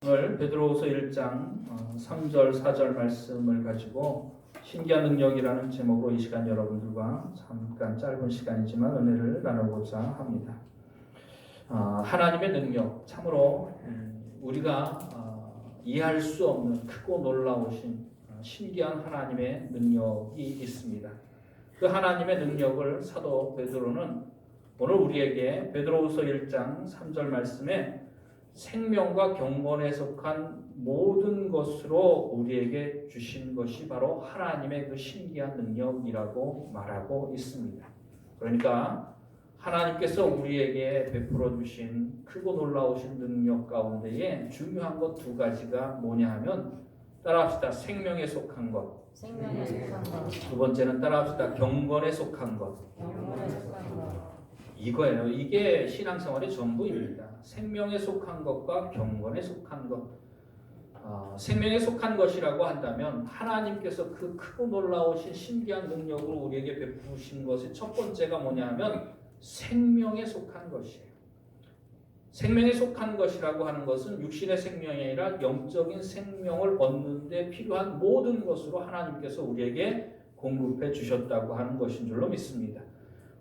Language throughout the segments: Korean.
오늘 베드로후서 1장 3절 4절 말씀을 가지고 신기한 능력이라는 제목으로 이 시간 여러분들과 잠깐 짧은 시간이지만 은혜를 나누고자 합니다. 하나님의 능력, 참으로 우리가 이해할 수 없는 크고 놀라우신 신기한 하나님의 능력이 있습니다. 그 하나님의 능력을 사도 베드로는 오늘 우리에게 베드로후서 1장 3절 말씀에 생명과 경건에 속한 모든 것으로 우리에게 주신 것이 바로 하나님의 그 신기한 능력이라고 말하고 있습니다. 그러니까 하나님께서 우리에게 베풀어 주신 크고 놀라우신 능력 가운데에 중요한 것 두 가지가 뭐냐 하면 따라합시다. 생명에 속한 것. 생명에 속한 것. 두 번째는 따라합시다. 경건에 속한 것. 경건에 속한 것. 이거예요. 이게 신앙생활의 전부입니다. 생명에 속한 것과 경건에 속한 것. 생명에 속한 것이라고 한다면 하나님께서 그 크고 놀라우신 신기한 능력으로 우리에게 베푸신 것의 첫 번째가 뭐냐 하면 생명에 속한 것이에요. 생명에 속한 것이라고 하는 것은 육신의 생명이 아니라 영적인 생명을 얻는 데 필요한 모든 것으로 하나님께서 우리에게 공급해 주셨다고 하는 것인 줄로 믿습니다.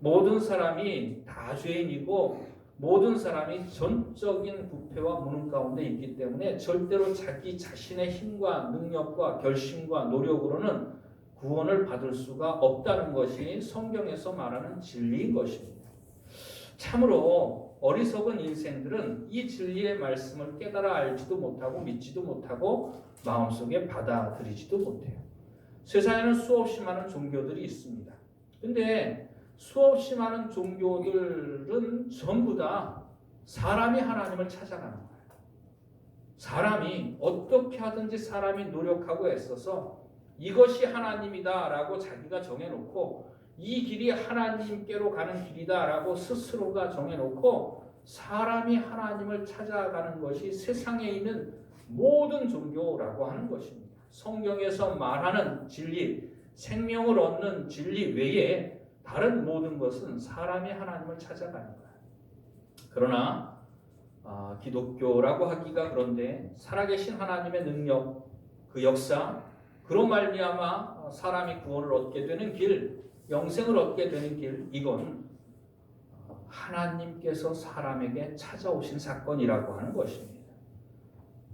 모든 사람이 다 죄인이고 모든 사람이 전적인 부패와 무능 가운데 있기 때문에 절대로 자기 자신의 힘과 능력과 결심과 노력으로는 구원을 받을 수가 없다는 것이 성경에서 말하는 진리인 것입니다. 참으로 어리석은 인생들은 이 진리의 말씀을 깨달아 알지도 못하고 믿지도 못하고 마음속에 받아들이지도 못해요. 세상에는 수없이 많은 종교들이 있습니다. 근데 수없이 많은 종교들은 전부 다 사람이 하나님을 찾아가는 거예요. 사람이 어떻게 하든지 사람이 노력하고 애써서 이것이 하나님이다라고 자기가 정해놓고 이 길이 하나님께로 가는 길이다라고 스스로가 정해놓고 사람이 하나님을 찾아가는 것이 세상에 있는 모든 종교라고 하는 것입니다. 성경에서 말하는 진리, 생명을 얻는 진리 외에 다른 모든 것은 사람이 하나님을 찾아가는 거예요. 그러나 기독교라고 하기가 그런데 살아계신 하나님의 능력, 그 역사, 그로 말미암아 사람이 구원을 얻게 되는 길, 영생을 얻게 되는 길, 이건 하나님께서 사람에게 찾아오신 사건이라고 하는 것입니다.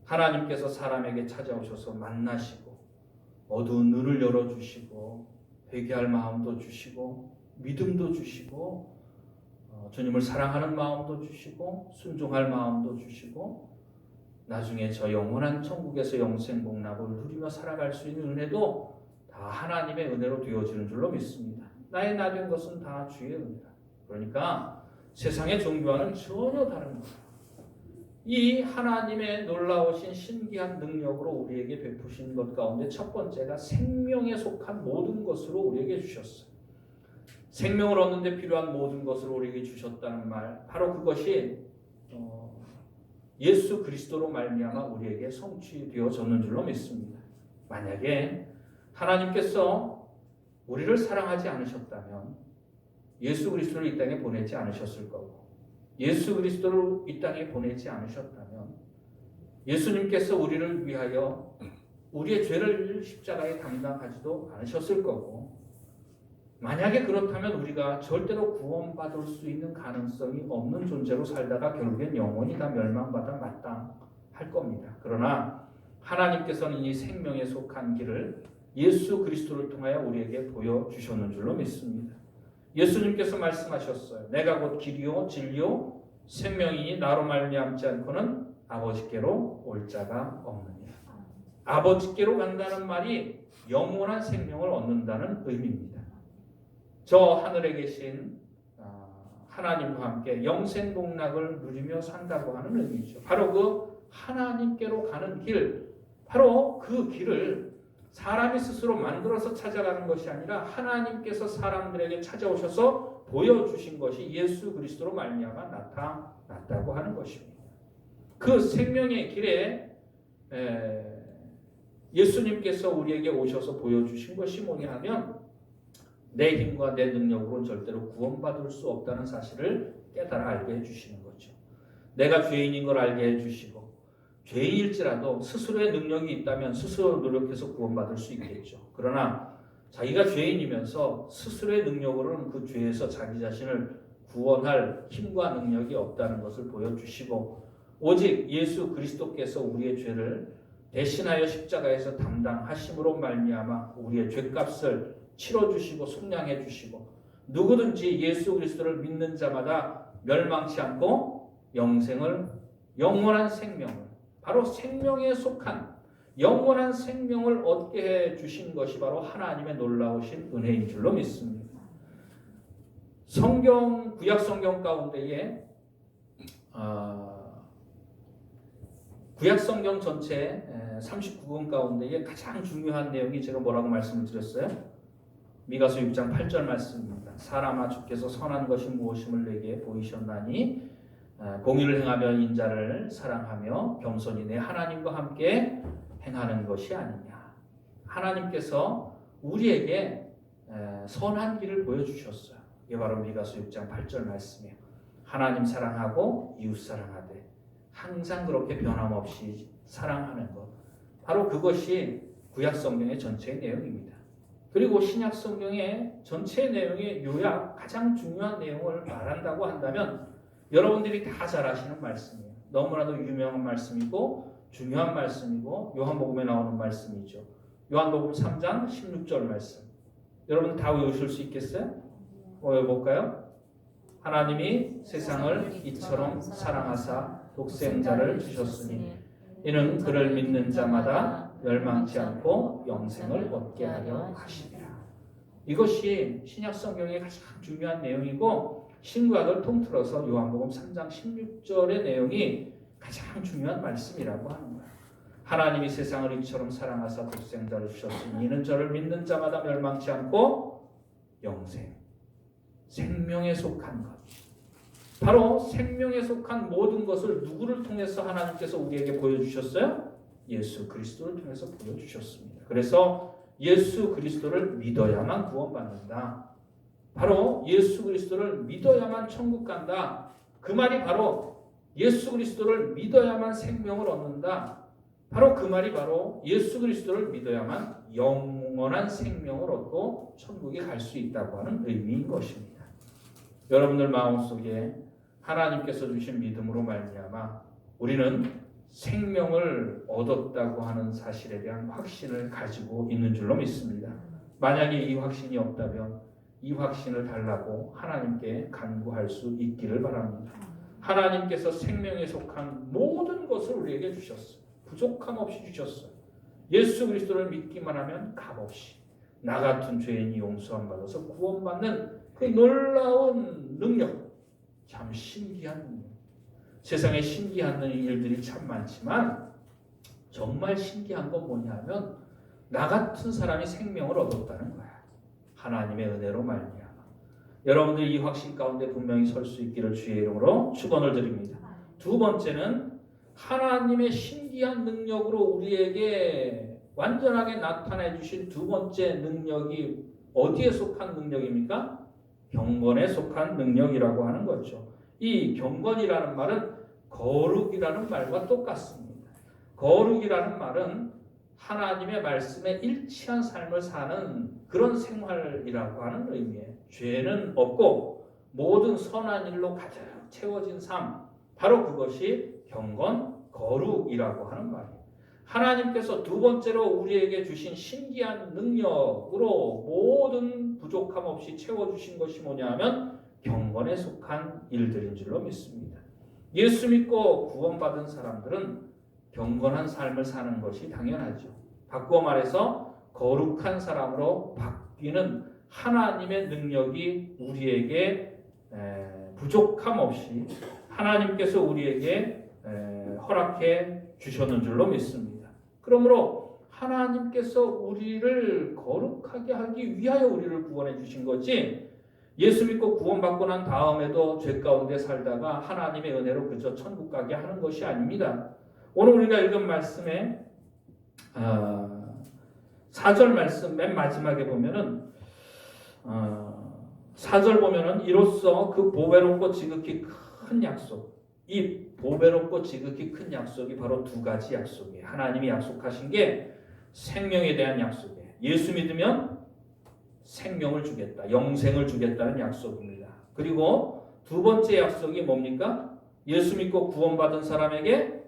하나님께서 사람에게 찾아오셔서 만나시고 어두운 눈을 열어주시고 회개할 마음도 주시고 믿음도 주시고 주님을 사랑하는 마음도 주시고 순종할 마음도 주시고 나중에 저 영원한 천국에서 영생 복락을 누리며 살아갈 수 있는 은혜도 다 하나님의 은혜로 되어지는 줄로 믿습니다. 나의 나된 것은 다 주의 은혜다. 그러니까 세상의 종교와는 전혀 다른 거예요. 이 하나님의 놀라우신 신기한 능력으로 우리에게 베푸신 것 가운데 첫 번째가 생명에 속한 모든 것으로 우리에게 주셨어요. 생명을 얻는 데 필요한 모든 것을 우리에게 주셨다는 말, 바로 그것이 예수 그리스도로 말미암아 우리에게 성취되어졌는 줄로 믿습니다. 만약에 하나님께서 우리를 사랑하지 않으셨다면 예수 그리스도를 이 땅에 보내지 않으셨을 거고, 예수 그리스도를 이 땅에 보내지 않으셨다면 예수님께서 우리를 위하여 우리의 죄를 십자가에 담당하지도 않으셨을 거고, 만약에 그렇다면 우리가 절대로 구원받을 수 있는 가능성이 없는 존재로 살다가 결국엔 영원히 다 멸망받아 마땅할 겁니다. 그러나 하나님께서는 이 생명에 속한 길을 예수 그리스도를 통하여 우리에게 보여주셨는 줄로 믿습니다. 예수님께서 말씀하셨어요. 내가 곧 길이요 진리요 생명이니 나로 말미암지 않고는 아버지께로 올 자가 없느니라. 아버지께로 간다는 말이 영원한 생명을 얻는다는 의미입니다. 저 하늘에 계신 하나님과 함께 영생 복락을 누리며 산다고 하는 의미죠. 바로 그 하나님께로 가는 길, 바로 그 길을 사람이 스스로 만들어서 찾아가는 것이 아니라 하나님께서 사람들에게 찾아오셔서 보여주신 것이 예수 그리스도로 말미암아 나타났다고 하는 것입니다. 그 생명의 길에 예수님께서 우리에게 오셔서 보여주신 것이 뭐냐 하면 내 힘과 내 능력으로는 절대로 구원받을 수 없다는 사실을 깨달아 알게 해주시는 거죠. 내가 죄인인 걸 알게 해주시고 죄인일지라도 스스로의 능력이 있다면 스스로 노력해서 구원받을 수 있겠죠. 그러나 자기가 죄인이면서 스스로의 능력으로는 그 죄에서 자기 자신을 구원할 힘과 능력이 없다는 것을 보여주시고 오직 예수 그리스도께서 우리의 죄를 대신하여 십자가에서 담당하심으로 말미암아 우리의 죄값을 치러주시고 속량해 주시고 누구든지 예수 그리스도를 믿는 자마다 멸망치 않고 영원한 생명을 바로 생명에 속한 영원한 생명을 얻게 해 주신 것이 바로 하나님의 놀라우신 은혜인 줄로 믿습니다. 구약 성경 가운데에 구약 성경 전체 39권 가운데에 가장 중요한 내용이 제가 뭐라고 말씀을 드렸어요? 미가서 6장 8절 말씀입니다. 사람아 주께서 선한 것이 무엇임을 내게 보이셨나니 공의를 행하며 인자를 사랑하며 겸손히 내 하나님과 함께 행하는 것이 아니냐. 하나님께서 우리에게 선한 길을 보여주셨어요. 이게 바로 미가서 6장 8절 말씀이에요. 하나님 사랑하고 이웃 사랑하되 항상 그렇게 변함없이 사랑하는 것. 바로 그것이 구약 성경의 전체의 내용입니다. 그리고 신약 성경의 전체 내용의 요약, 가장 중요한 내용을 말한다고 한다면 여러분들이 다 잘 아시는 말씀이에요. 너무나도 유명한 말씀이고 중요한 말씀이고 요한복음에 나오는 말씀이죠. 요한복음 3장 16절 말씀. 여러분 다 외우실 수 있겠어요? 외워볼까요? 하나님이 세상을 이처럼 사랑하사 독생자를 주셨으니 이는 그를 믿는 자마다 멸망치 않고 영생을 얻게 하려 하심이라. 이것이 신약 성경의 가장 중요한 내용이고 신구약을 통틀어서 요한복음 3장 16절의 내용이 가장 중요한 말씀이라고 하는 거예요. 하나님이 세상을 이처럼 사랑하사 독생자를 주셨으니 이는 저를 믿는 자마다 멸망치 않고 생명에 속한 것. 바로 생명에 속한 모든 것을 누구를 통해서 하나님께서 우리에게 보여주셨어요? 예수 그리스도를 통해서 보여주셨습니다. 그래서 예수 그리스도를 믿어야만 구원받는다. 바로 예수 그리스도를 믿어야만 천국 간다. 그 말이 바로 예수 그리스도를 믿어야만 생명을 얻는다. 바로 그 말이 바로 예수 그리스도를 믿어야만 영원한 생명을 얻고 천국에 갈 수 있다고 하는 의미인 것입니다. 여러분들 마음속에 하나님께서 주신 믿음으로 말미암아 우리는 생명을 얻었다고 하는 사실에 대한 확신을 가지고 있는 줄로 믿습니다. 만약에 이 확신이 없다면 이 확신을 달라고 하나님께 간구할 수 있기를 바랍니다. 하나님께서 생명에 속한 모든 것을 우리에게 주셨어요. 부족함 없이 주셨어요. 예수 그리스도를 믿기만 하면 값없이 나 같은 죄인이 용서함 받아서 구원받는 그 놀라운 능력, 참 신기한 능력. 세상에 신기한 일들이 참 많지만 정말 신기한 건 뭐냐면 나 같은 사람이 생명을 얻었다는 거야. 하나님의 은혜로 말미암아. 여러분들이 이 확신 가운데 분명히 설 수 있기를 주의 이름으로 축원을 드립니다. 두 번째는 하나님의 신기한 능력으로 우리에게 완전하게 나타내 주신 두 번째 능력이 어디에 속한 능력입니까? 경건에 속한 능력이라고 하는 거죠. 이 경건이라는 말은 거룩이라는 말과 똑같습니다. 거룩이라는 말은 하나님의 말씀에 일치한 삶을 사는 그런 생활이라고 하는 의미예요. 죄는 없고 모든 선한 일로 가득 채워진 삶, 바로 그것이 경건, 거룩이라고 하는 말이에요. 하나님께서 두 번째로 우리에게 주신 신기한 능력으로 모든 부족함 없이 채워주신 것이 뭐냐면 경건에 속한 일들인 줄로 믿습니다. 예수 믿고 구원받은 사람들은 경건한 삶을 사는 것이 당연하죠. 바꾸어 말해서 거룩한 사람으로 바뀌는 하나님의 능력이 우리에게 부족함 없이 하나님께서 우리에게 허락해 주셨는 줄로 믿습니다. 그러므로 하나님께서 우리를 거룩하게 하기 위하여 우리를 구원해 주신 거지, 예수 믿고 구원받고 난 다음에도 죄 가운데 살다가 하나님의 은혜로 그저 천국 가게 하는 것이 아닙니다. 오늘 우리가 읽은 말씀에 4절 말씀 맨 마지막에 보면은 4절 보면은 이로써 그 보배롭고 지극히 큰 약속, 이 보배롭고 지극히 큰 약속이 바로 두 가지 약속이에요. 하나님이 약속하신 게 생명에 대한 약속이에요. 예수 믿으면 생명을 주겠다, 영생을 주겠다는 약속입니다. 그리고 두 번째 약속이 뭡니까? 예수 믿고 구원받은 사람에게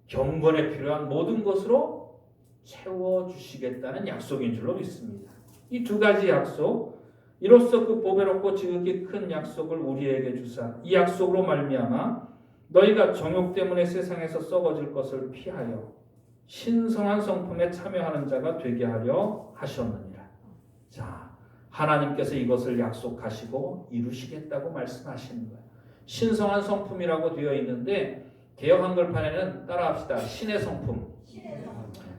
경건에 필요한 모든 것으로 채워주시겠다는 약속인 줄로 믿습니다. 이 두 가지 약속, 이로써 그 보배롭고 지극히 큰 약속을 우리에게 주사 이 약속으로 말미암아 너희가 정욕 때문에 세상에서 썩어질 것을 피하여 신성한 성품에 참여하는 자가 되게 하려 하셨느니라. 자, 하나님께서 이것을 약속하시고 이루시겠다고 말씀하시는 거예요. 신성한 성품이라고 되어 있는데 개역 한글판에는 따라합시다. 신의 성품.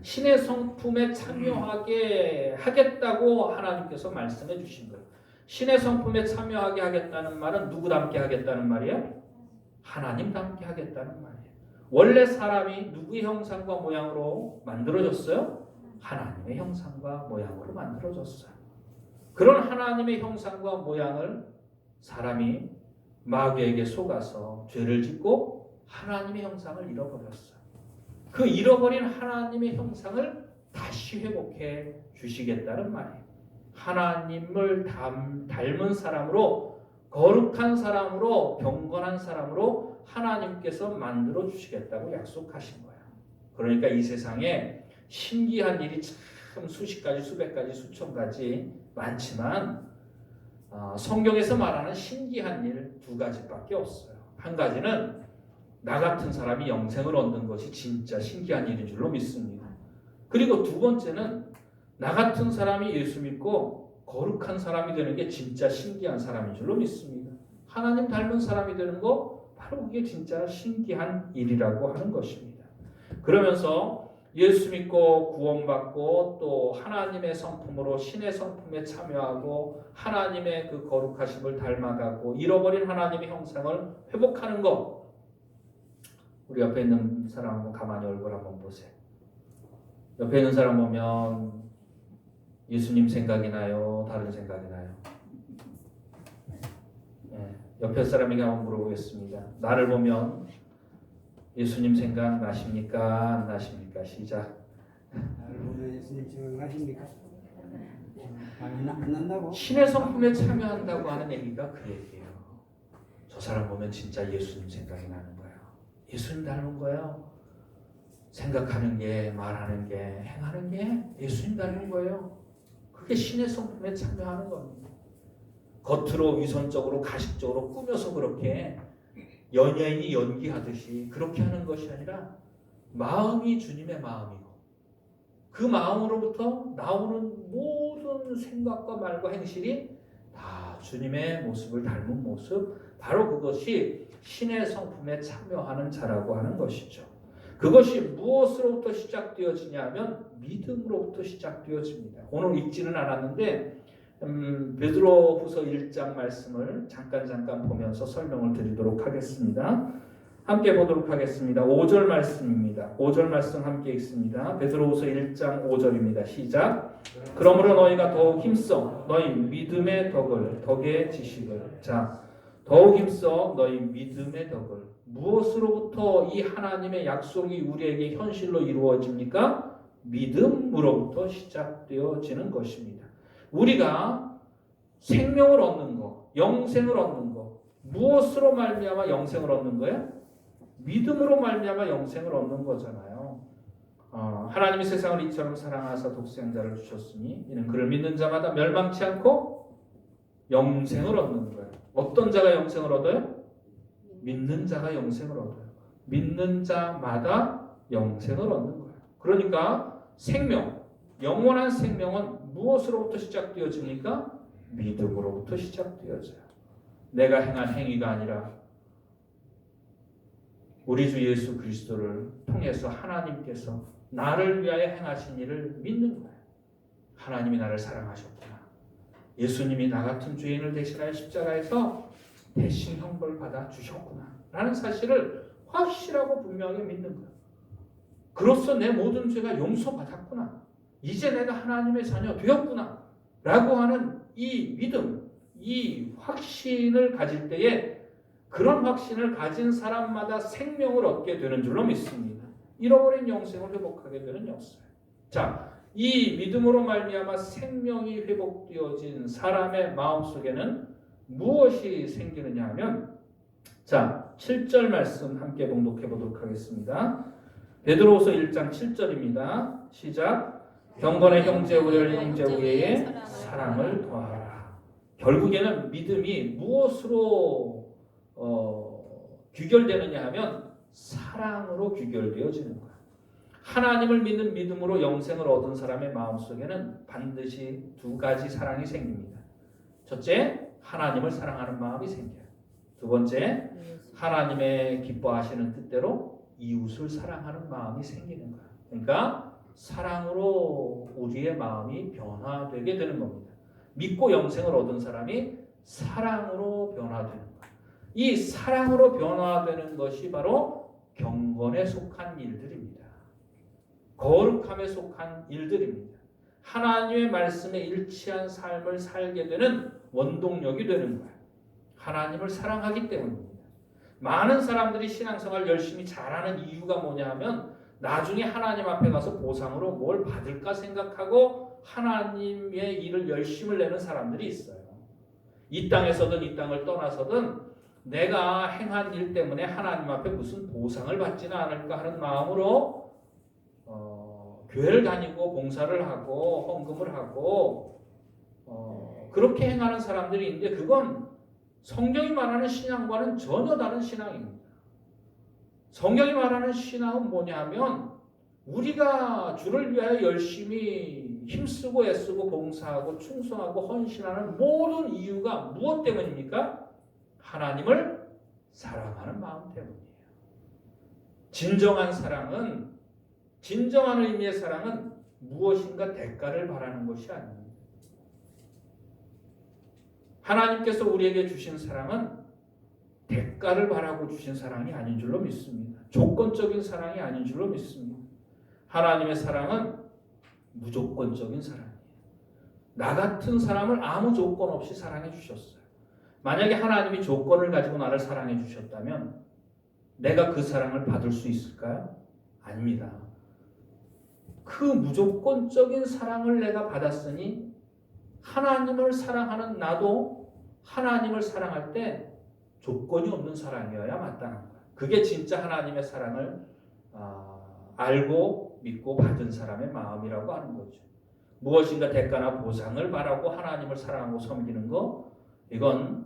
신의 성품에 참여하게 하겠다고 하나님께서 말씀해 주신 거예요. 신의 성품에 참여하게 하겠다는 말은 누구 닮게 하겠다는 말이에요? 하나님 닮게 하겠다는 말이에요. 원래 사람이 누구의 형상과 모양으로 만들어졌어요? 하나님의 형상과 모양으로 만들어졌어요. 그런 하나님의 형상과 모양을 사람이 마귀에게 속아서 죄를 짓고 하나님의 형상을 잃어버렸어요. 그 잃어버린 하나님의 형상을 다시 회복해 주시겠다는 말이에요. 하나님을 닮은 사람으로, 거룩한 사람으로, 경건한 사람으로 하나님께서 만들어 주시겠다고 약속하신 거예요. 그러니까 이 세상에 신기한 일이 참 수십 가지, 수백 가지, 수천 가지 많지만 성경에서 말하는 신기한 일 두 가지밖에 없어요. 한 가지는 나 같은 사람이 영생을 얻는 것이 진짜 신기한 일인 줄로 믿습니다. 그리고 두 번째는 나 같은 사람이 예수 믿고 거룩한 사람이 되는 게 진짜 신기한 사람인 줄로 믿습니다. 하나님 닮은 사람이 되는 거 바로 그게 진짜 신기한 일이라고 하는 것입니다. 그러면서 예수 믿고 구원받고 또 하나님의 성품으로 신의 성품에 참여하고 하나님의 그 거룩하심을 닮아가고 잃어버린 하나님의 형상을 회복하는 것. 우리 옆에 있는 사람 한번 가만히 얼굴 한번 보세요. 옆에 있는 사람 보면 예수님 생각이 나요? 다른 생각이 나요? 네, 옆에 사람에게 한번 물어보겠습니다. 나를 보면 예수님 생각 나십니까? 안 나십니까? 시작. 나를 보면 예수님 생각나십니까? 안 난다고? 신의 성품에 참여한다고 하는 얘기가 그 얘기예요. 저 사람 보면 진짜 예수님 생각이 나는 거예요. 예수님 닮은 거예요. 생각하는 게, 말하는 게, 행하는 게 예수님 닮은 거예요. 그게 신의 성품에 참여하는 겁니다. 겉으로 위선적으로 가식적으로 꾸며서 그렇게 연예인이 연기하듯이 그렇게 하는 것이 아니라 마음이 주님의 마음이고 그 마음으로부터 나오는 모든 생각과 말과 행실이 다 주님의 모습을 닮은 모습, 바로 그것이 신의 성품에 참여하는 자라고 하는 것이죠. 그것이 무엇으로부터 시작되어지냐면 믿음으로부터 시작되어집니다. 오늘 읽지는 않았는데 베드로후서 1장 말씀을 잠깐 보면서 설명을 드리도록 하겠습니다. 함께 보도록 하겠습니다. 5절 말씀입니다. 5절 말씀 함께 읽습니다. 베드로후서 1장 5절입니다. 시작. 그러므로 너희가 더욱 힘써 너희 믿음의 덕의 지식을. 자, 더욱 힘써 너희 믿음의 덕을. 무엇으로부터 이 하나님의 약속이 우리에게 현실로 이루어집니까? 믿음으로부터 시작되어지는 것입니다. 우리가 생명을 얻는 것, 영생을 얻는 것, 무엇으로 말미암아 영생을 얻는 거예요? 믿음으로 말미암아 영생을 얻는 거잖아요. 하나님이 세상을 이처럼 사랑하사 독생자를 주셨으니 이는 그를 믿는 자마다 멸망치 않고 영생을 얻는 거예요. 어떤 자가 영생을 얻어요? 믿는 자가 영생을 얻어요. 믿는 자마다 영생을 얻는 거예요. 그러니까 생명, 영원한 생명은 무엇으로부터 시작되어집니까? 믿음으로부터 시작되어져요. 내가 행한 행위가 아니라 우리 주 예수 그리스도를 통해서 하나님께서 나를 위하여 행하신 일을 믿는 거예요. 하나님이 나를 사랑하셨구나. 예수님이 나 같은 죄인을 대신하여 십자가에서 대신 형벌 받아 주셨구나 라는 사실을 확실하고 분명하게 믿는 거예요. 그로써 내 모든 죄가 용서받았구나. 이제 내가 하나님의 자녀 되었구나 라고 하는 이 믿음, 이 확신을 가질 때에 그런 확신을 가진 사람마다 생명을 얻게 되는 줄로 믿습니다. 잃어버린 영생을 회복하게 되는 역사. 자, 이 믿음으로 말미암아 생명이 회복되어진 사람의 마음속에는 무엇이 생기느냐 하면, 자, 7절 말씀 함께 봉독해 보도록 하겠습니다. 베드로후서 1장 7절입니다. 시작. 경건의 형제 우열 형제 외에 사랑을 더하라. 결국에는 믿음이 무엇으로 규결되느냐 하면 사랑으로 규결되어지는 거야. 하나님을 믿는 믿음으로 영생을 얻은 사람의 마음속에는 반드시 두 가지 사랑이 생깁니다. 첫째, 하나님을 사랑하는 마음이 생겨요. 두 번째, 하나님의 기뻐하시는 뜻대로 이웃을 사랑하는 마음이 생기는 거야. 그러니까 사랑으로 우리의 마음이 변화되게 되는 겁니다. 믿고 영생을 얻은 사람이 사랑으로 변화되는 거야. 이 사랑으로 변화되는 것이 바로 경건에 속한 일들입니다. 거룩함에 속한 일들입니다. 하나님의 말씀에 일치한 삶을 살게 되는 원동력이 되는 거예요. 하나님을 사랑하기 때문입니다. 많은 사람들이 신앙생활 열심히 잘하는 이유가 뭐냐 하면 나중에 하나님 앞에 가서 보상으로 뭘 받을까 생각하고 하나님의 일을 열심을 내는 사람들이 있어요. 이 땅에서든 이 땅을 떠나서든 내가 행한 일 때문에 하나님 앞에 무슨 보상을 받지는 않을까 하는 마음으로 교회를 다니고 봉사를 하고 헌금을 하고 그렇게 행하는 사람들이 있는데 그건 성경이 말하는 신앙과는 전혀 다른 신앙입니다. 성경이 말하는 신앙은 뭐냐 하면 우리가 주를 위하여 열심히 힘쓰고 애쓰고 봉사하고 충성하고 헌신하는 모든 이유가 무엇 때문입니까? 하나님을 사랑하는 마음 때문이에요. 진정한 사랑은, 진정한 의미의 사랑은 무엇인가 대가를 바라는 것이 아닙니다. 하나님께서 우리에게 주신 사랑은 대가를 바라고 주신 사랑이 아닌 줄로 믿습니다. 조건적인 사랑이 아닌 줄로 믿습니다. 하나님의 사랑은 무조건적인 사랑이에요. 나 같은 사람을 아무 조건 없이 사랑해 주셨어요. 만약에 하나님이 조건을 가지고 나를 사랑해 주셨다면 내가 그 사랑을 받을 수 있을까요? 아닙니다. 그 무조건적인 사랑을 내가 받았으니 하나님을 사랑하는 나도 하나님을 사랑할 때 조건이 없는 사랑이어야 마땅한 거야. 그게 진짜 하나님의 사랑을 알고 믿고 받은 사람의 마음이라고 하는 거죠. 무엇인가 대가나 보상을 바라고 하나님을 사랑하고 섬기는 거, 이건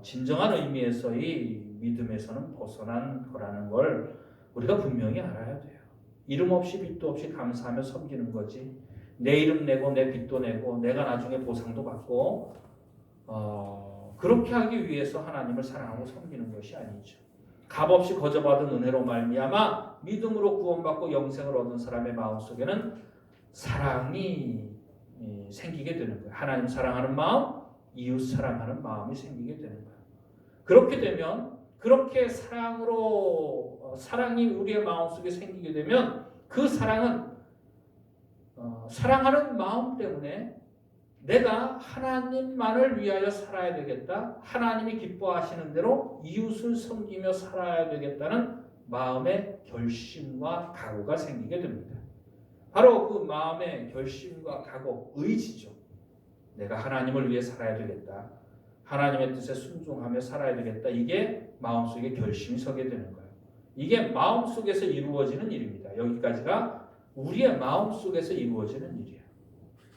진정한 의미에서의 믿음에서는 벗어난 거라는 걸 우리가 분명히 알아야 돼요. 이름 없이 빚도 없이 감사하며 섬기는 거지. 내 이름 내고 내 빚도 내고 내가 나중에 보상도 받고 그렇게 하기 위해서 하나님을 사랑하고 섬기는 것이 아니죠. 값없이 거저받은 은혜로 말미암아 믿음으로 구원받고 영생을 얻은 사람의 마음속에는 사랑이 생기게 되는 거예요. 하나님 사랑하는 마음, 이웃 사랑하는 마음이 생기게 되는 거예요. 그렇게 되면, 그렇게 사랑이 우리의 마음속에 생기게 되면 그 사랑은 사랑하는 마음 때문에 내가 하나님만을 위하여 살아야 되겠다. 하나님이 기뻐하시는 대로 이웃을 섬기며 살아야 되겠다는 마음의 결심과 각오가 생기게 됩니다. 바로 그 마음의 결심과 각오, 의지죠. 내가 하나님을 위해 살아야 되겠다. 하나님의 뜻에 순종하며 살아야 되겠다. 이게 마음속에 결심이 서게 되는 거예요. 이게 마음속에서 이루어지는 일입니다. 여기까지가 우리의 마음속에서 이루어지는 일이에요.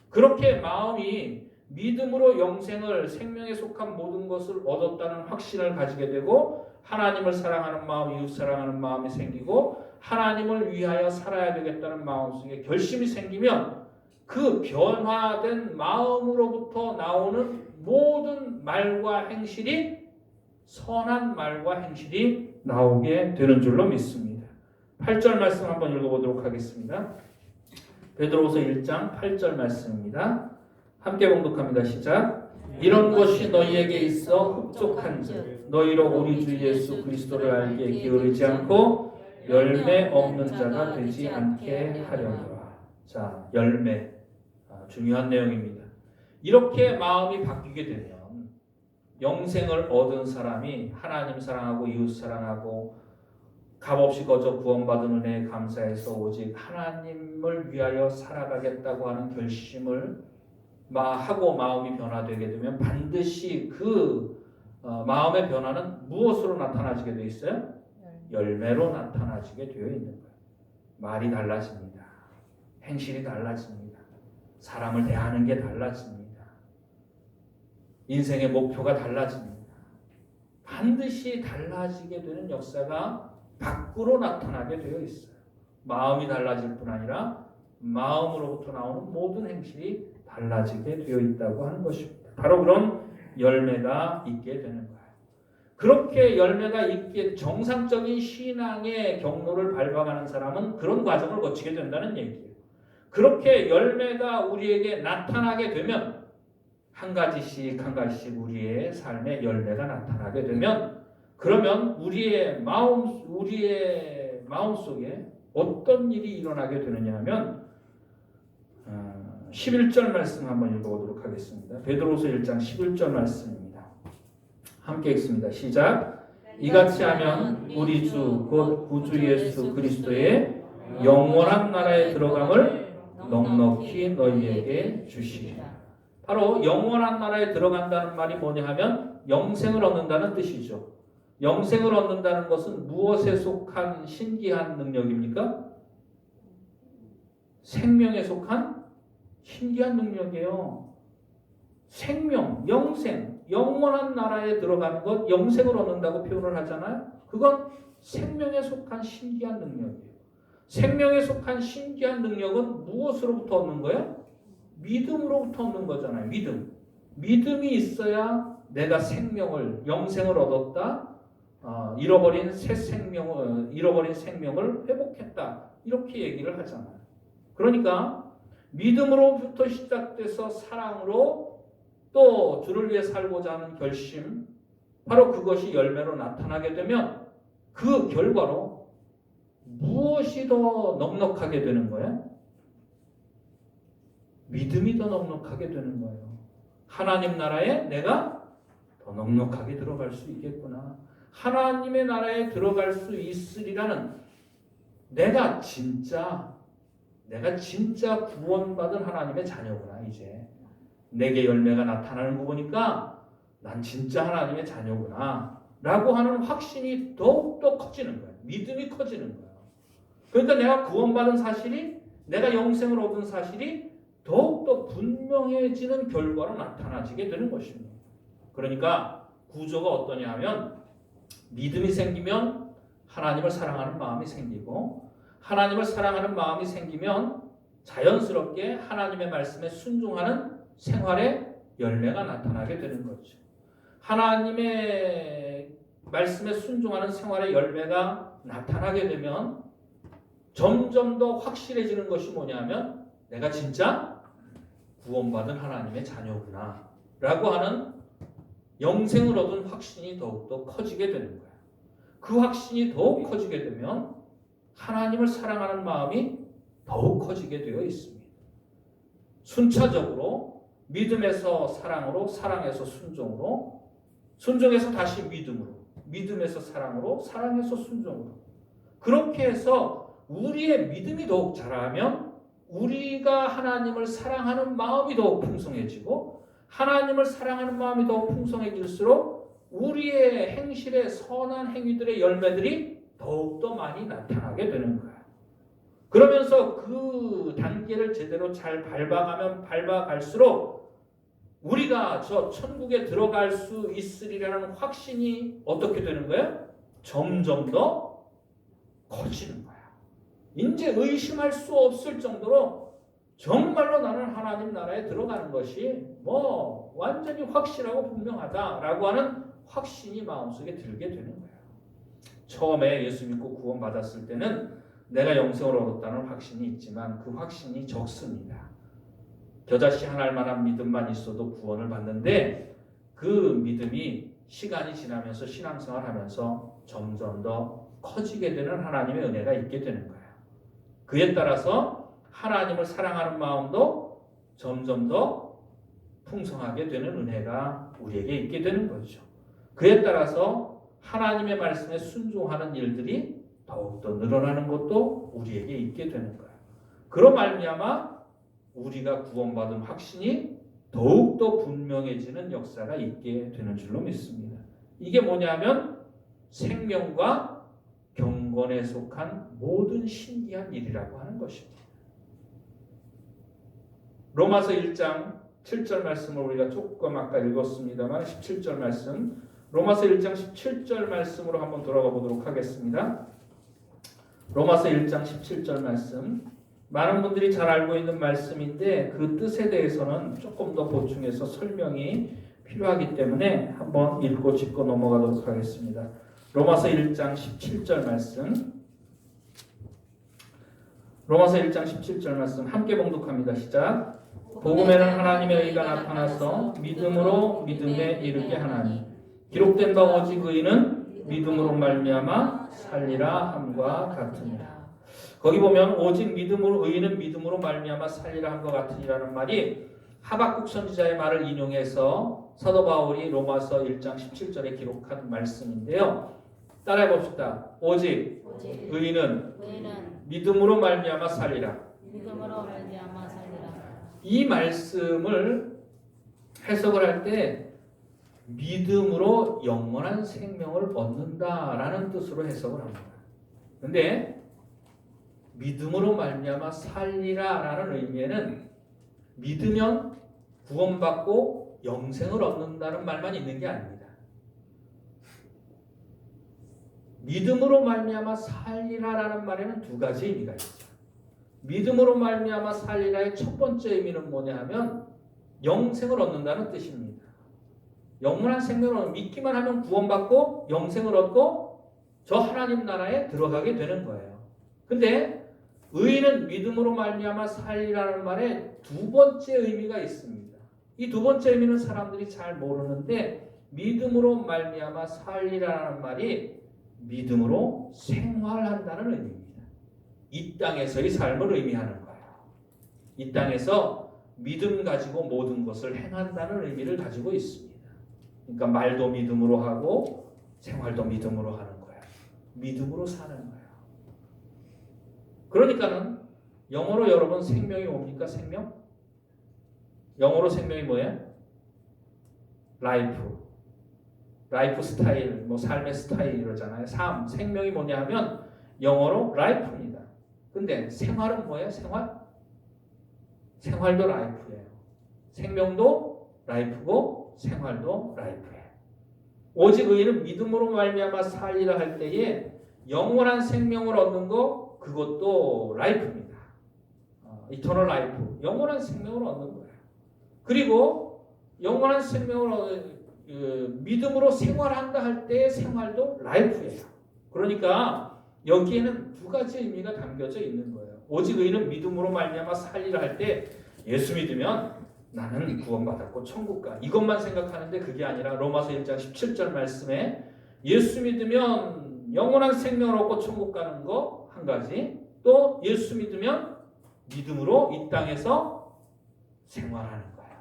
그렇게 마음이 믿음으로 영생을, 생명에 속한 모든 것을 얻었다는 확신을 가지게 되고 하나님을 사랑하는 마음, 이웃 사랑하는 마음이 생기고 하나님을 위하여 살아야 되겠다는 마음속에 결심이 생기면 그 변화된 마음으로부터 나오는 모든 말과 행실이 선한 말과 행실이 나오게 되는 줄로 믿습니다. 8절 말씀 한번 읽어보도록 하겠습니다. 베드로후서 1장 8절 말씀입니다. 함께 봉독합니다. 시작. 이런 것이 너희에게 있어 흡족한즉 너희로 우리 주 예수 그리스도를 알기에 게으르지 않고 열매 없는 자가 되지 않게 하려니와. 자, 열매 중요한 내용입니다. 이렇게 마음이 바뀌게 되면 영생을 얻은 사람이 하나님 사랑하고 이웃 사랑하고 값없이 거저 구원받은 은혜에 감사해서 오직 하나님을 위하여 살아가겠다고 하는 결심을 하고 마음이 변화되게 되면 반드시 그 마음의 변화는 무엇으로 나타나지게 되어 있어요? 열매로 나타나지게 되어 있는 거예요. 말이 달라집니다. 행실이 달라집니다. 사람을 대하는 게 달라집니다. 인생의 목표가 달라집니다. 반드시 달라지게 되는 역사가 밖으로 나타나게 되어 있어요. 마음이 달라질 뿐 아니라 마음으로부터 나오는 모든 행실이 달라지게 되어 있다고 하는 것입니다. 바로 그런 열매가 있게 되는 거예요. 그렇게 열매가 있게 정상적인 신앙의 경로를 밟아가는 사람은 그런 과정을 거치게 된다는 얘기예요. 그렇게 열매가 우리에게 나타나게 되면 한 가지씩 한 가지씩 우리의 삶의 열매가 나타나게 되면 그러면 우리의 마음 속에 어떤 일이 일어나게 되느냐 하면 11절 말씀 한번 읽어보도록 하겠습니다. 베드로서 1장 11절 말씀입니다. 함께 읽습니다. 시작. 이같이 하면 우리 주 곧 구주 예수 그리스도의 영원한 나라에 들어감을 넉넉히 너희에게 주시리라. 바로 영원한 나라에 들어간다는 말이 뭐냐 하면 영생을 얻는다는 뜻이죠. 영생을 얻는다는 것은 무엇에 속한 신기한 능력입니까? 생명에 속한 신기한 능력이에요. 생명, 영생, 영원한 나라에 들어가는 것, 영생을 얻는다고 표현을 하잖아요. 그건 생명에 속한 신기한 능력이에요. 생명에 속한 신기한 능력은 무엇으로부터 얻는 거예요? 믿음으로부터 얻는 거잖아요. 믿음이 있어야 내가 영생을 얻었다. 잃어버린 생명을 회복했다. 이렇게 얘기를 하잖아요. 그러니까 믿음으로부터 시작돼서 사랑으로 또 주를 위해 살고자 하는 결심, 바로 그것이 열매로 나타나게 되면 그 결과로 무엇이 더 넉넉하게 되는 거예요? 믿음이 더 넉넉하게 되는 거예요. 하나님 나라에 내가 더 넉넉하게 들어갈 수 있겠구나. 하나님의 나라에 들어갈 수 있으리라는 내가 진짜 구원받은 하나님의 자녀구나. 이제 내게 열매가 나타나는 거 보니까 난 진짜 하나님의 자녀구나 라고 하는 확신이 더욱더 커지는 거예요. 믿음이 커지는 거예요. 그러니까 내가 구원받은 사실이, 내가 영생을 얻은 사실이 더욱더 분명해지는 결과로 나타나지게 되는 것입니다. 그러니까 구조가 어떠냐 하면 믿음이 생기면 하나님을 사랑하는 마음이 생기고, 하나님을 사랑하는 마음이 생기면 자연스럽게 하나님의 말씀에 순종하는 생활의 열매가 나타나게 되는 거죠. 하나님의 말씀에 순종하는 생활의 열매가 나타나게 되면 점점 더 확실해지는 것이 뭐냐면 내가 진짜 구원받은 하나님의 자녀구나 라고 하는 영생을 얻은 확신이 더욱더 커지게 되는 거예요. 그 확신이 더욱 커지게 되면 하나님을 사랑하는 마음이 더욱 커지게 되어 있습니다. 순차적으로 믿음에서 사랑으로, 사랑에서 순종으로, 순종에서 다시 믿음으로, 믿음에서 사랑으로, 사랑에서 순종으로, 그렇게 해서 우리의 믿음이 더욱 자라면 우리가 하나님을 사랑하는 마음이 더욱 풍성해지고, 하나님을 사랑하는 마음이 더욱 풍성해질수록 우리의 행실의 선한 행위들의 열매들이 더욱더 많이 나타나게 되는 거야. 그러면서 그 단계를 제대로 잘 밟아갈수록 우리가 저 천국에 들어갈 수 있으리라는 확신이 어떻게 되는 거예요? 점점 더 커지는 거야. 이제 의심할 수 없을 정도로 정말로 나는 하나님 나라에 들어가는 것이 완전히 확실하고 분명하다라고 하는 확신이 마음속에 들게 되는 거예요. 처음에 예수 믿고 구원받았을 때는 내가 영생을 얻었다는 확신이 있지만 그 확신이 적습니다. 겨자씨 하나 만한 믿음만 있어도 구원을 받는데 그 믿음이 시간이 지나면서 신앙생활하면서 점점 더 커지게 되는 하나님의 은혜가 있게 되는 거예요. 그에 따라서 하나님을 사랑하는 마음도 점점 더 풍성하게 되는 은혜가 우리에게 있게 되는 거죠. 그에 따라서 하나님의 말씀에 순종하는 일들이 더욱더 늘어나는 것도 우리에게 있게 되는 거예요. 그로 말미암아 우리가 구원받은 확신이 더욱더 분명해지는 역사가 있게 되는 줄로 믿습니다. 이게 뭐냐면 생명과 경건에 속한 모든 신기한 일이라고 하는 것입니다. 로마서 1장 7절 말씀을 우리가 조금 아까 읽었습니다만 17절 말씀, 로마서 1장 17절 말씀으로 한번 돌아가 보도록 하겠습니다. 로마서 1장 17절 말씀, 많은 분들이 잘 알고 있는 말씀인데 그 뜻에 대해서는 조금 더 보충해서 설명이 필요하기 때문에 한번 읽고 짚고 넘어가도록 하겠습니다. 로마서 1장 17절 말씀, 로마서 1장 17절 말씀 함께 봉독합니다. 시작. 복음에는 하나님의 의가 나타나서 믿음으로 믿음에 이르게 하나니 기록된 바 오직 의인은 믿음으로 말미암아 살리라 함과 같으니라. 거기 보면 오직 믿음으로 의인은 믿음으로 말미암아 살리라 함과 같으니라는 말이 하박국 선지자의 말을 인용해서 사도 바울이 로마서 1장 17절에 기록한 말씀인데요. 따라해 봅시다. 오직 의인은 믿음으로 말미암아 살리라. 믿음으로 말미암아 살리라. 이 말씀을 해석을 할 때 믿음으로 영원한 생명을 얻는다라는 뜻으로 해석을 합니다. 근데 믿음으로 말미암아 살리라라는 의미에는 믿으면 구원받고 영생을 얻는다는 말만 있는 게 아닙니다. 믿음으로 말미암아 살리라라는 말에는 두 가지 의미가 있죠. 믿음으로 말미암아 살리라의 첫 번째 의미는 뭐냐 하면 영생을 얻는다는 뜻입니다. 영원한 생명을 믿기만 하면 구원받고 영생을 얻고 저 하나님 나라에 들어가게 되는 거예요. 근데 의인은 믿음으로 말미암아 살리라는 말에 두 번째 의미가 있습니다. 이 두 번째 의미는 사람들이 잘 모르는데 믿음으로 말미암아 살리라는 말이 믿음으로 생활한다는 의미입니다. 이 땅에서의 삶을 의미하는 거예요. 이 땅에서 믿음 가지고 모든 것을 행한다는 의미를 가지고 있습니다. 그러니까 말도 믿음으로 하고 생활도 믿음으로 하는 거예요. 믿음으로 사는 거예요. 그러니까는 영어로 여러분 생명이 뭡니까? 생명? 영어로 생명이 뭐예요? 라이프 스타일, 뭐 삶의 스타일 이러잖아요. 삶, 생명이 뭐냐 하면 영어로 라이프입니다. 근데 생활은 뭐예요? 생활도 라이프예요. 생명도 라이프고 생활도 라이프예요. 오직 의인은 믿음으로 말미암아 살리라 할 때에 영원한 생명을 얻는 거 그것도 라이프입니다. 이터널 라이프, 영원한 생명을 얻는 거예요. 그리고 영원한 생명을 믿음으로 생활한다 할 때의 생활도 라이프예요. 그러니까 여기에는 두 가지 의미가 담겨져 있는 거예요. 오직 의인은 믿음으로 말미암아 살리라 할 때 예수 믿으면 나는 구원받았고 천국 가. 이것만 생각하는데 그게 아니라 로마서 1장 17절 말씀에 예수 믿으면 영원한 생명을 얻고 천국 가는 거 한 가지, 또 예수 믿으면 믿음으로 이 땅에서 생활하는 거예요.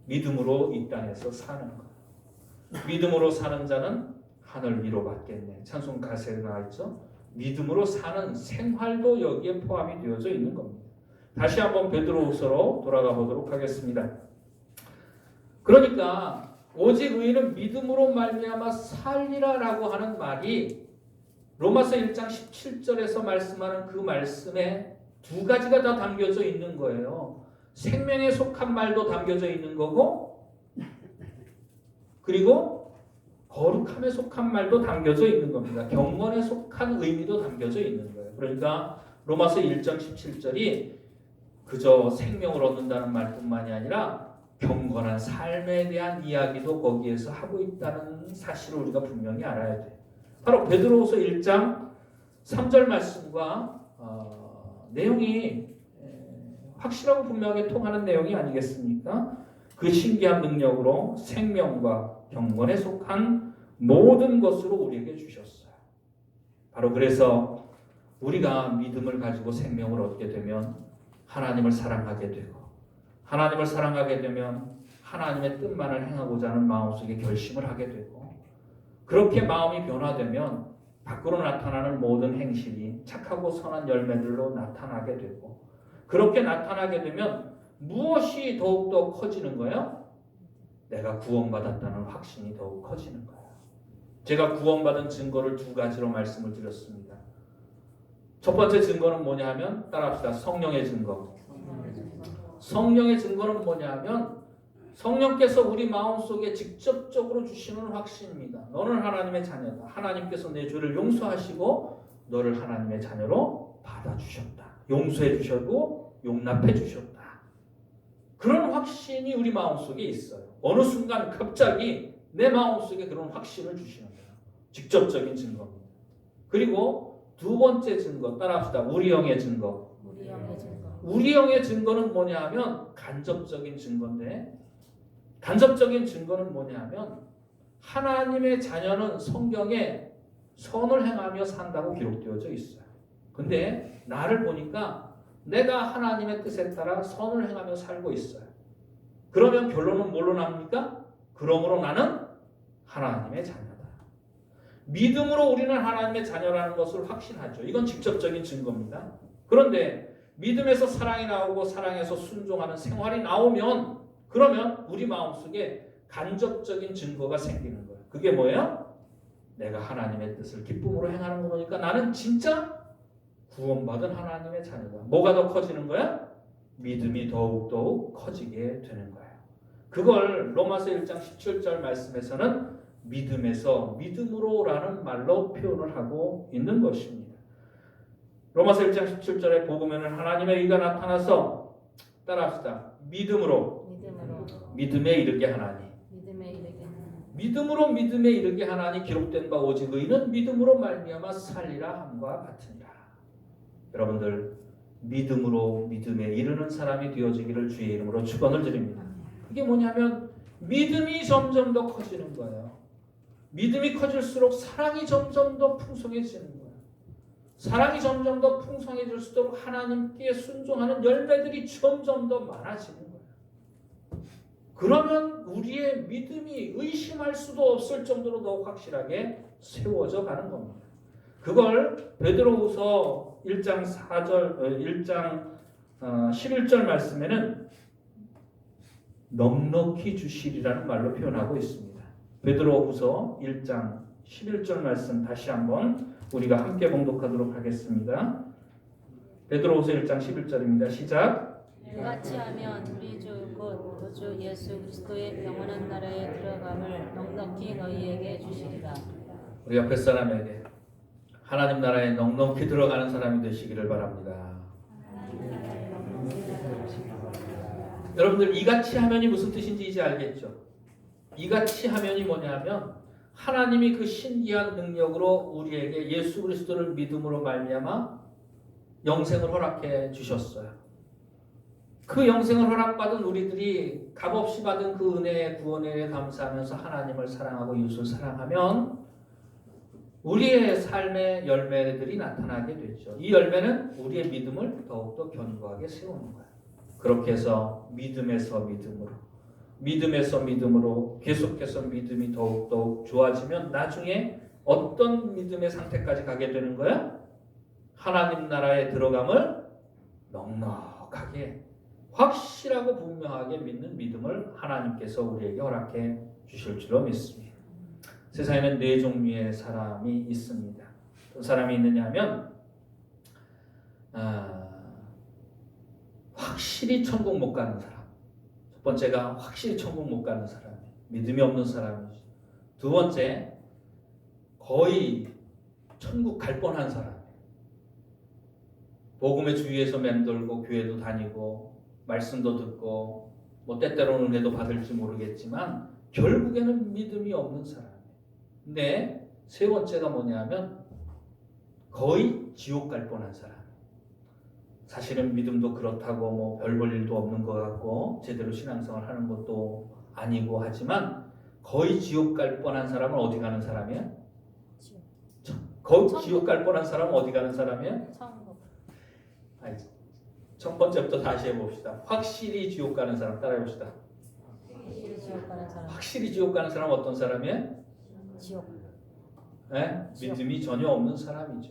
믿음으로 이 땅에서 사는 거예요. 믿음으로 사는 자는 하늘 위로 받겠네. 찬송 가사에 나와 있죠. 믿음으로 사는 생활도 여기에 포함이 되어져 있는 겁니다. 다시 한번 베드로후서로 돌아가 보도록 하겠습니다. 그러니까 오직 의인은 믿음으로 말미암아 살리라라고 하는 말이 로마서 1장 17절에서 말씀하는 그 말씀에 두 가지가 다 담겨져 있는 거예요. 생명에 속한 말도 담겨져 있는 거고 그리고 거룩함에 속한 말도 담겨져 있는 겁니다. 경건에 속한 의미도 담겨져 있는 거예요. 그러니까 로마서 1장 17절이 그저 생명을 얻는다는 말뿐만이 아니라 경건한 삶에 대한 이야기도 거기에서 하고 있다는 사실을 우리가 분명히 알아야 돼요. 바로 베드로후서 1장 3절 말씀과 내용이 확실하고 분명하게 통하는 내용이 아니겠습니까? 그 신기한 능력으로 생명과 경건에 속한 모든 것으로 우리에게 주셨어요. 바로 그래서 우리가 믿음을 가지고 생명을 얻게 되면 하나님을 사랑하게 되고 하나님을 사랑하게 되면 하나님의 뜻만을 행하고자 하는 마음속에 결심을 하게 되고 그렇게 마음이 변화되면 밖으로 나타나는 모든 행실이 착하고 선한 열매들로 나타나게 되고 그렇게 나타나게 되면 무엇이 더욱더 커지는 거예요? 내가 구원받았다는 확신이 더욱 커지는 거예요. 제가 구원받은 증거를 두 가지로 말씀을 드렸습니다. 첫 번째 증거는 뭐냐 하면 따라합시다. 성령의 증거. 성령의 증거는 뭐냐 하면 성령께서 우리 마음속에 직접적으로 주시는 확신입니다. 너는 하나님의 자녀다. 하나님께서 내 죄를 용서하시고 너를 하나님의 자녀로 받아주셨다. 용서해 주셨고 용납해 주셨다. 그런 확신이 우리 마음속에 있어요. 어느 순간 갑자기 내 마음속에 그런 확신을 주시는 거예요. 직접적인 증거입니다. 그리고 두 번째 증거 따라합시다. 우리 영의 증거. 우리 영의 증거. 우리 영의 증거는 뭐냐 하면 간접적인 증거인데 간접적인 증거는 뭐냐 하면 하나님의 자녀는 성경에 선을 행하며 산다고 기록되어져 있어요. 근데 나를 보니까 내가 하나님의 뜻에 따라 선을 행하며 살고 있어요. 그러면 결론은 뭘로 나옵니까? 그러므로 나는 하나님의 자녀다. 믿음으로 우리는 하나님의 자녀라는 것을 확신하죠. 이건 직접적인 증거입니다. 그런데 믿음에서 사랑이 나오고 사랑에서 순종하는 생활이 나오면 그러면 우리 마음속에 간접적인 증거가 생기는 거예요. 그게 뭐예요? 내가 하나님의 뜻을 기쁨으로 행하는 거 보니까 나는 진짜 구원받은 하나님의 자녀다. 뭐가 더 커지는 거야? 믿음이 더욱 커지게 되는 거예요. 그걸 로마서 1장 17절 말씀에서는 믿음에서 믿음으로라는 말로 표현을 하고 있는 것입니다. 로마서 1장 17절에 복음에는 하나님의 의가 나타나서 따라합시다. 믿음으로 믿음에 이르게 하나니. 믿음으로 믿음에 이르게 하나니 기록된 바 오직 의는 믿음으로 말미암아 살리라 함과 같으니라. 여러분들 믿음으로 믿음에 이르는 사람이 되어지기를 주의 이름으로 축원을 드립니다. 이게 뭐냐면 믿음이 점점 더 커지는 거예요. 믿음이 커질수록 사랑이 점점 더 풍성해지는 거예요. 사랑이 점점 더 풍성해질수록 하나님께 순종하는 열매들이 점점 더 많아지는 거예요. 그러면 우리의 믿음이 의심할 수도 없을 정도로 더욱 확실하게 세워져 가는 겁니다. 그걸 베드로후서 1장 11절 말씀에는 넉넉히 주시리라는 말로 표현하고 있습니다. 베드로후서 1장 11절 말씀 다시 한번 우리가 함께 봉독하도록 하겠습니다. 베드로후서 1장 11절입니다. 시작. 이같이 하면 우리 주 곧 구주 예수 그리스도의 영원한 나라에 들어감을 넉넉히 너희에게 주시리라. 우리 옆에 사람에게 하나님 나라에 넉넉히 들어가는 사람이 되시기를 바랍니다. 여러분들 이같이 하면이 무슨 뜻인지 이제 알겠죠? 이같이 하면이 뭐냐면 하나님이 그 신기한 능력으로 우리에게 예수 그리스도를 믿음으로 말미암아 영생을 허락해 주셨어요. 그 영생을 허락받은 우리들이 값없이 받은 그 은혜의 구원에 감사하면서 하나님을 사랑하고 이웃을 사랑하면 우리의 삶의 열매들이 나타나게 되죠. 이 열매는 우리의 믿음을 더욱더 견고하게 세우는 거예요. 그렇게 해서 믿음에서 믿음으로 계속해서 믿음이 더욱더욱 좋아지면 나중에 어떤 믿음의 상태까지 가게 되는 거야? 하나님 나라에 들어감을 넉넉하게 확실하고 분명하게 믿는 믿음을 하나님께서 우리에게 허락해 주실 줄로 믿습니다. 세상에는 네 종류의 사람이 있습니다. 어떤 사람이 있느냐 하면 확실히 천국 못 가는 사람. 첫 번째가 확실히 천국 못 가는 사람, 믿음이 없는 사람이죠. 두 번째 거의 천국 갈 뻔한 사람. 복음의 주위에서 맴돌고 교회도 다니고 말씀도 듣고 뭐 때때로는 은혜도 받을지 모르겠지만 결국에는 믿음이 없는 사람. 근데 세 번째가 뭐냐면 거의 지옥 갈 뻔한 사람. 사실은 믿음도 그렇다고 뭐 별 볼 일도 없는 것 같고 제대로 신앙생활 하는 것도 아니고 하지만 거의 지옥 갈 뻔한 사람은 어디 가는 사람이야? 거의 지옥 갈 뻔한 사람은 어디 가는 사람이야? 첫 번째부터 다시 해봅시다. 확실히 지옥 가는 사람 따라해봅시다. 지옥 가는 사람. 확실히 지옥 가는 사람은 어떤 사람이에요? 지옥. 예? 지옥. 믿음이 전혀 없는 사람이죠.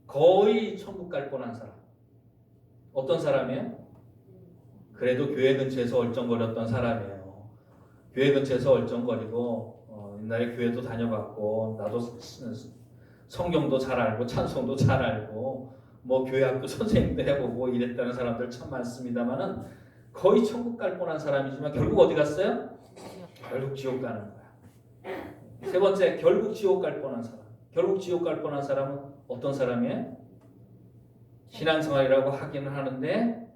거의 천국 갈 뻔한 사람. 어떤 사람이에요? 그래도 교회 근처에서 얼쩡거렸던 사람이에요. 교회 근처에서 얼쩡거리고 옛날에 교회도 다녀봤고 나도 성경도 잘 알고 찬송도 잘 알고 뭐 교회 학교 선생님도 해보고 이랬다는 사람들 참 많습니다만은 거의 천국 갈 뻔한 사람이지만 결국 어디 갔어요? 결국 지옥 가는 거야. 세 번째, 결국 지옥 갈 뻔한 사람. 결국 지옥 갈 뻔한 사람은 어떤 사람이에요? 신앙생활이라고 하기는 하는데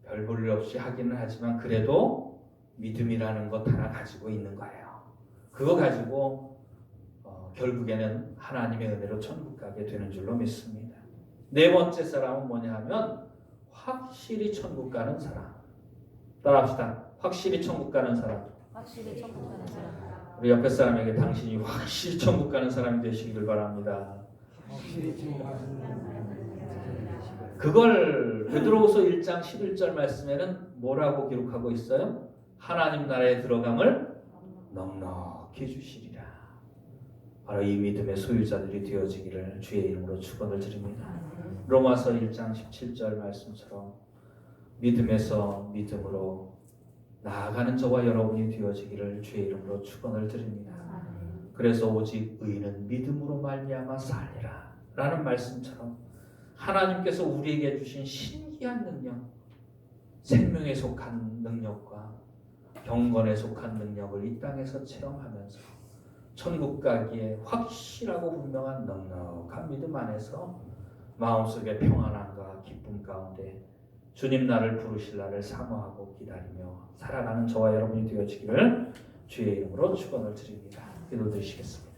별 볼 일 없이 하기는 하지만 그래도 믿음이라는 것 하나 가지고 있는 거예요. 그거 가지고 결국에는 하나님의 은혜로 천국 가게 되는 줄로 믿습니다. 네 번째 사람은 뭐냐 하면 확실히 천국 가는 사람. 따라합시다. 확실히 천국 가는 사람. 확실히 천국 가는 사람. 우리 옆에 사람에게 당신이 확실히 천국 가는 사람이 되시기를 바랍니다. 확실히 지금 그걸 베드로후서 1장 11절 말씀에는 뭐라고 기록하고 있어요? 하나님 나라에 들어감을 넉넉히 주시리라. 바로 이 믿음의 소유자들이 되어지기를 주의 이름으로 축원을 드립니다. 로마서 1장 17절 말씀처럼 믿음에서 믿음으로 나아가는 저와 여러분이 되어지기를 주의 이름으로 축원을 드립니다. 그래서 오직 의인은 믿음으로 말미암아 살리라 라는 말씀처럼 하나님께서 우리에게 주신 신기한 능력, 생명에 속한 능력과 경건에 속한 능력을 이 땅에서 체험하면서 천국 가기에 확실하고 분명한 넉넉한 믿음 안에서 마음속에 평안함과 기쁨 가운데 주님 나를 부르실 날을 사모하고 기다리며 살아가는 저와 여러분이 되어지기를 주의 이름으로 축원을 드립니다. 기도드리시겠습니다.